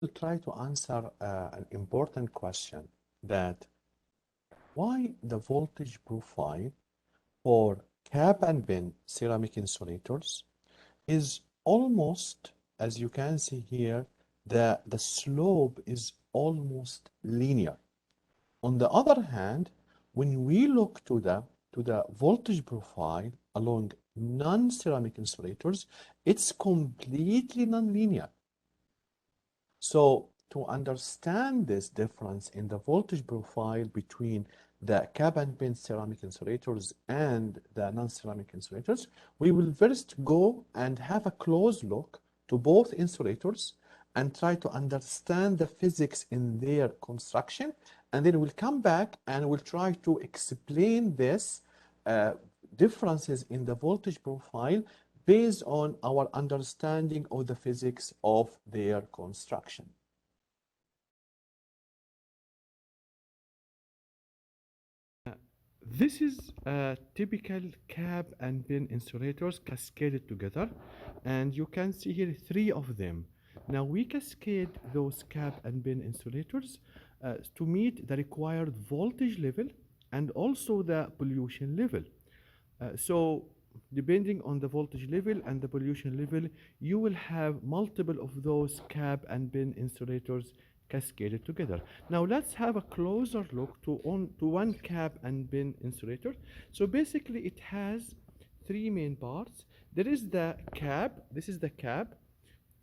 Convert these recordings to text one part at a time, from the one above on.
will try to answer an important question that why the voltage profile for cap and bin ceramic insulators is almost, as you can see here, the slope is almost linear. On the other hand, when we look to the voltage profile along non-ceramic insulators, it's completely nonlinear. So to understand this difference in the voltage profile between the cap and pin ceramic insulators and the non-ceramic insulators, we will first go and have a close look to both insulators and try to understand the physics in their construction. And then we'll come back and we'll try to explain this differences in the voltage profile based on our understanding of the physics of their construction. This is a typical cap and pin insulators cascaded together, and you can see here three of them. Now we cascade those cap and pin insulators to meet the required voltage level and also the pollution level. So depending on the voltage level and the pollution level, you will have multiple of those cap and pin insulators cascaded together. Now let's have a closer look to one cap and pin insulator. So basically it has three main parts. There is the cap, this is the cap,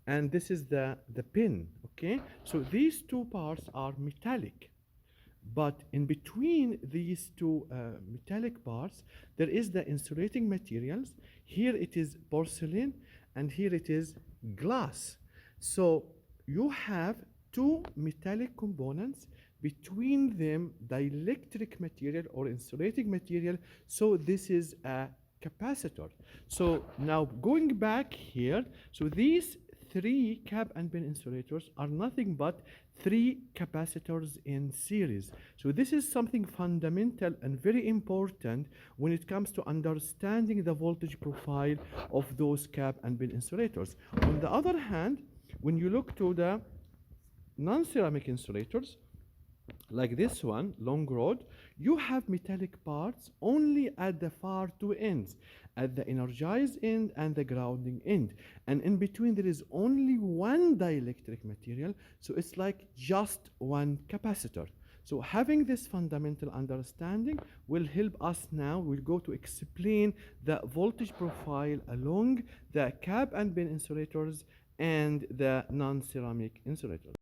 and this is the pin, okay? So these two parts are metallic. But in between these two metallic parts, there is the insulating materials. Here it is porcelain, and here it is glass. So you have two metallic components, between them dielectric material or insulating material. So this is a capacitor. So now going back here, so these three cap and pin insulators are nothing but three capacitors in series. So this is something fundamental and very important when it comes to understanding the voltage profile of those cap and pin insulators. On the other hand, when you look to the non-ceramic insulators, like this one, long rod, you have metallic parts only at the far two ends, at the energized end and the grounding end. And in between, there is only one dielectric material, so it's like just one capacitor. So having this fundamental understanding will help us now. We'll go to explain the voltage profile along the cap and pin insulators and the non-ceramic insulators.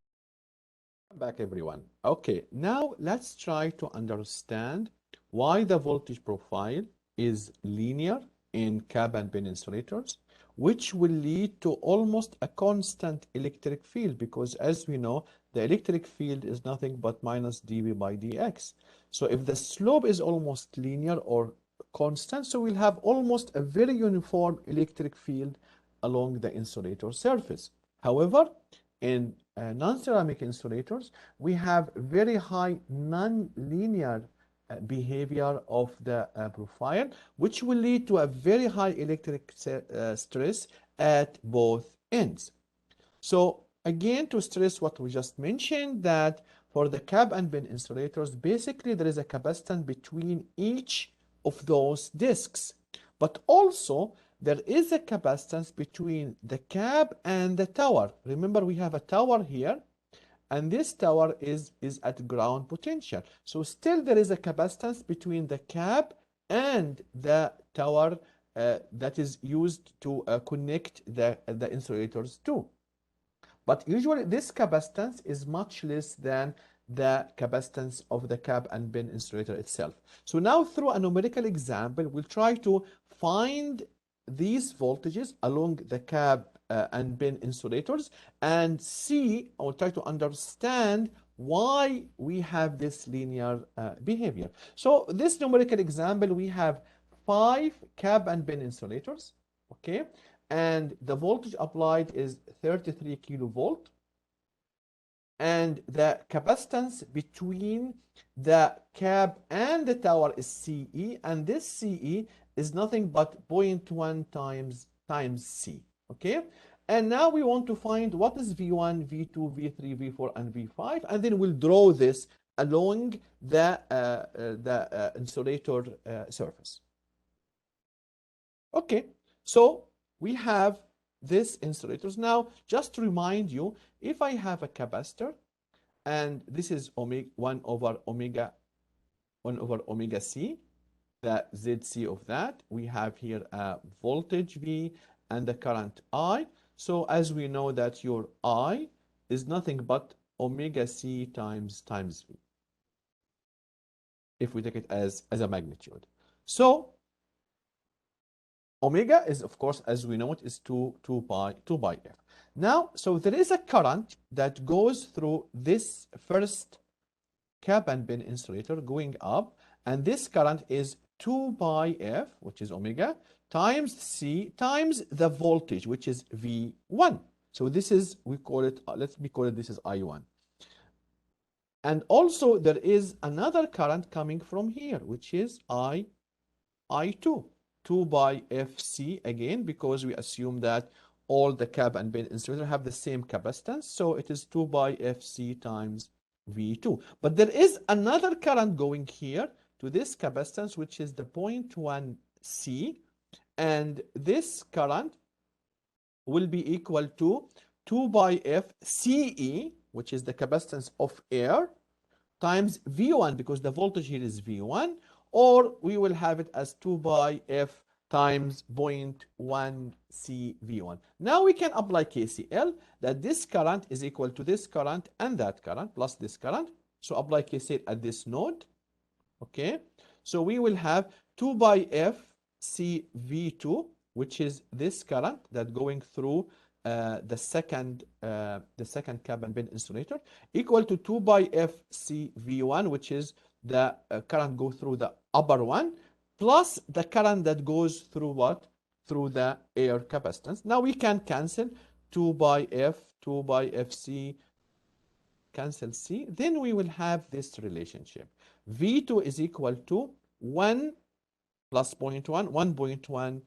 Back everyone. Okay, now let's try to understand why the voltage profile is linear in cap and pin insulators, which will lead to almost a constant electric field because as we know, the electric field is nothing but minus dV by dx. So if the slope is almost linear or constant, so we'll have almost a very uniform electric field along the insulator surface. However, in non-ceramic insulators, we have very high non-linear behavior of the profile, which will lead to a very high electric stress at both ends. So again, to stress what we just mentioned, that for the cap and pin insulators, basically there is a capacitance between each of those discs. But also, there is a capacitance between the cap and the tower. Remember, we have a tower here, and this tower is at ground potential. So still there is a capacitance between the cap and the tower that is used to connect the insulators to. But usually this capacitance is much less than the capacitance of the cap and pin insulator itself. So now through a numerical example, we'll try to find these voltages along the cap and pin insulators and see or try to understand why we have this linear behavior. So this numerical example, we have 5 cap and pin insulators, okay? And the voltage applied is 33 kilovolt. And the capacitance between the cap and the tower is CE, and this CE is nothing but 0.1 times C, okay? And now we want to find what is V1, V2, V3, V4, and V5, and then we'll draw this along the insulator surface. Okay, so we have this insulators. Now, just to remind you, if I have a capacitor, and this is omega 1 over omega c, the ZC of that. We have here a voltage V and the current I. So as we know that your I is nothing but omega C times V, if we take it as a magnitude. So omega is, of course, as we know it, is 2 pi f. Now, so there is a current that goes through this first cap and pin insulator going up, and this current is 2 pi f, which is omega, times C times the voltage, which is V1. So this is, we call it, let me call it, this is I1. And also there is another current coming from here, which is I2, 2 by FC again, because we assume that all the cap and pin insulator have the same capacitance. So it is 2 by FC times V2. But there is another current going here to this capacitance, which is the 0.1 C. And this current will be equal to 2 by F CE, which is the capacitance of air, times V1, because the voltage here is V1, or we will have it as 2 by F times 0.1 CV1. Now we can apply KCL, that this current is equal to this current and that current plus this current. So apply KCL at this node. Okay, so we will have 2 by F CV2, which is this current that going through the second cap and pin insulator, equal to 2 by F CV1, which is the current go through the upper one, plus the current that goes through what? Through the air capacitance. Now we can cancel 2 by FC, cancel C. Then we will have this relationship. V2 is equal to 1 plus 0.1, 1.1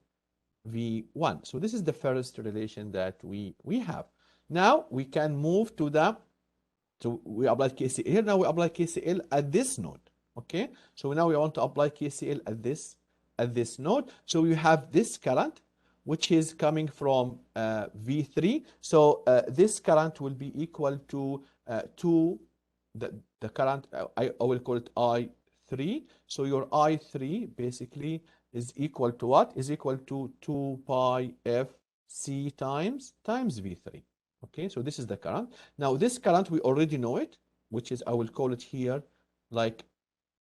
V1. So this is the first relation that we have. Now we can move to the, so we apply KCL here. Now we apply KCL at this node. Okay, so now we want to apply KCL at this node. So we have this current, which is coming from V3. So this current will be equal to the current, I will call it I3. So your I3 basically is equal to what? Is equal to 2 pi F C times V3. Okay, so this is the current. Now this current, we already know it, which is, I will call it here like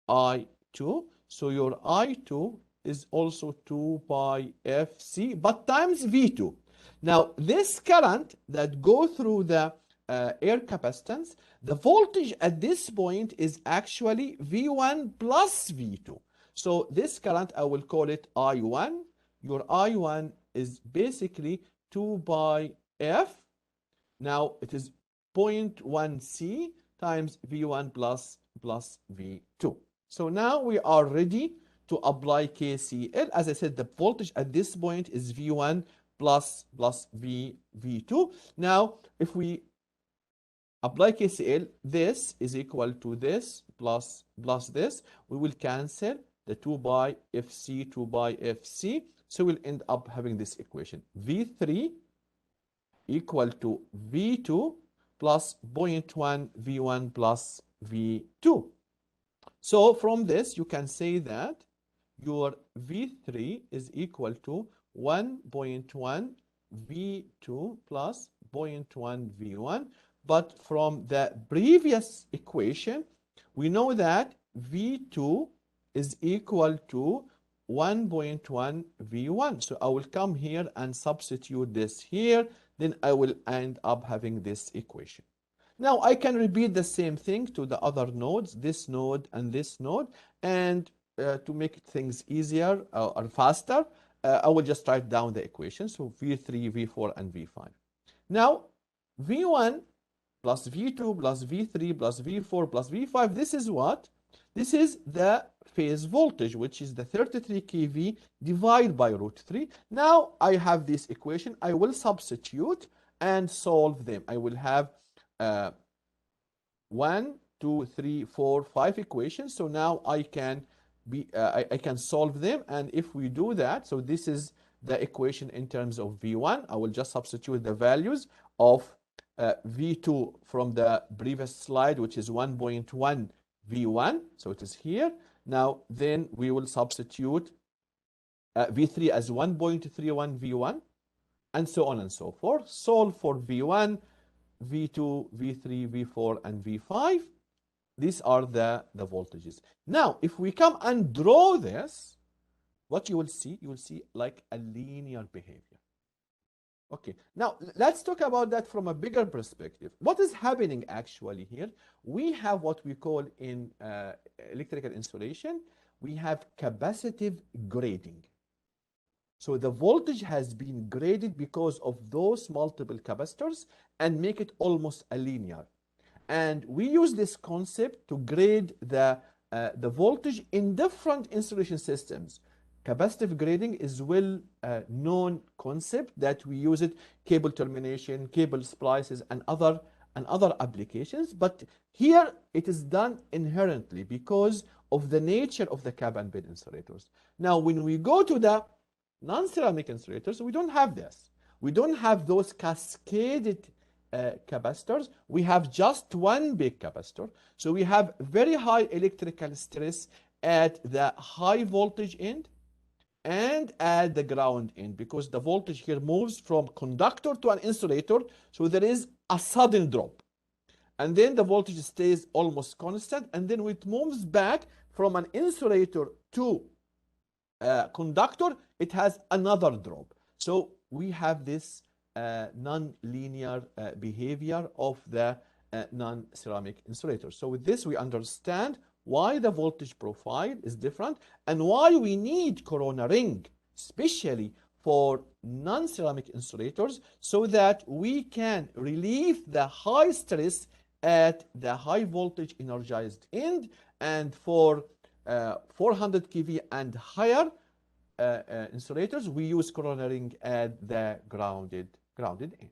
I2. So your I2 is also 2 pi FC, but times V2. Now this current that go through the air capacitance, the voltage at this point is actually V1 plus V2. So this current, I will call it I1. Your I1 is basically 2 by F. Now it is 0.1 C times V1 plus V2. So now we are ready to apply KCL. As I said, the voltage at this point is V1 plus V2. Now, if we apply KCL, this is equal to this plus this. We will cancel the 2 by FC, 2 by FC. So we'll end up having this equation. V3 equal to V2 plus 0.1 V1 plus V2. So from this, you can say that your V3 is equal to 1.1 V2 plus 0.1 V1. But from the previous equation, we know that V2 is equal to 1.1 V1. So I will come here and substitute this here. Then I will end up having this equation. Now I can repeat the same thing to the other nodes, this node and this node. And to make things easier or faster, I will just write down the equations. So V3, V4, and V5. Now V1 plus V2 plus V3 plus V4 plus V5, this is what? This is the phase voltage, which is the 33 kV divided by root 3. Now I have this equation. I will substitute and solve them. I will have uh, 1, 2, 3, 4, 5 equations. So now I can solve them. And if we do that, so this is the equation in terms of V1. I will just substitute the values of V2 from the previous slide, which is 1.1 V1. So it is here. Now, then we will substitute V3 as 1.31 V1, and so on and so forth. Solve for V1, V2, V3, V4, and V5. These are the voltages. Now, if we come and draw this, what you will see like a linear behavior. Okay, now let's talk about that from a bigger perspective. What is happening actually here? We have what we call in electrical insulation, we have capacitive grading. So the voltage has been graded because of those multiple capacitors and make it almost a linear. And we use this concept to grade the voltage in different insulation systems. Capacitive grading is well known concept that we use it cable termination, cable splices, and other applications. But here it is done inherently because of the nature of the cap and bin insulators. Now, when we go to the non-ceramic insulators, we don't have this. We don't have those cascaded capacitors. We have just one big capacitor. So we have very high electrical stress at the high voltage end and at the ground end, because the voltage here moves from conductor to an insulator. So there is a sudden drop. And then the voltage stays almost constant. And then when it moves back from an insulator to conductor, it has another drop. So we have this non-linear behavior of the non-ceramic insulators. So with this, we understand why the voltage profile is different and why we need corona ring, especially for non-ceramic insulators, so that we can relieve the high stress at the high voltage energized end. And for 400 kV and higher insulators, we use corona ring at the grounded end.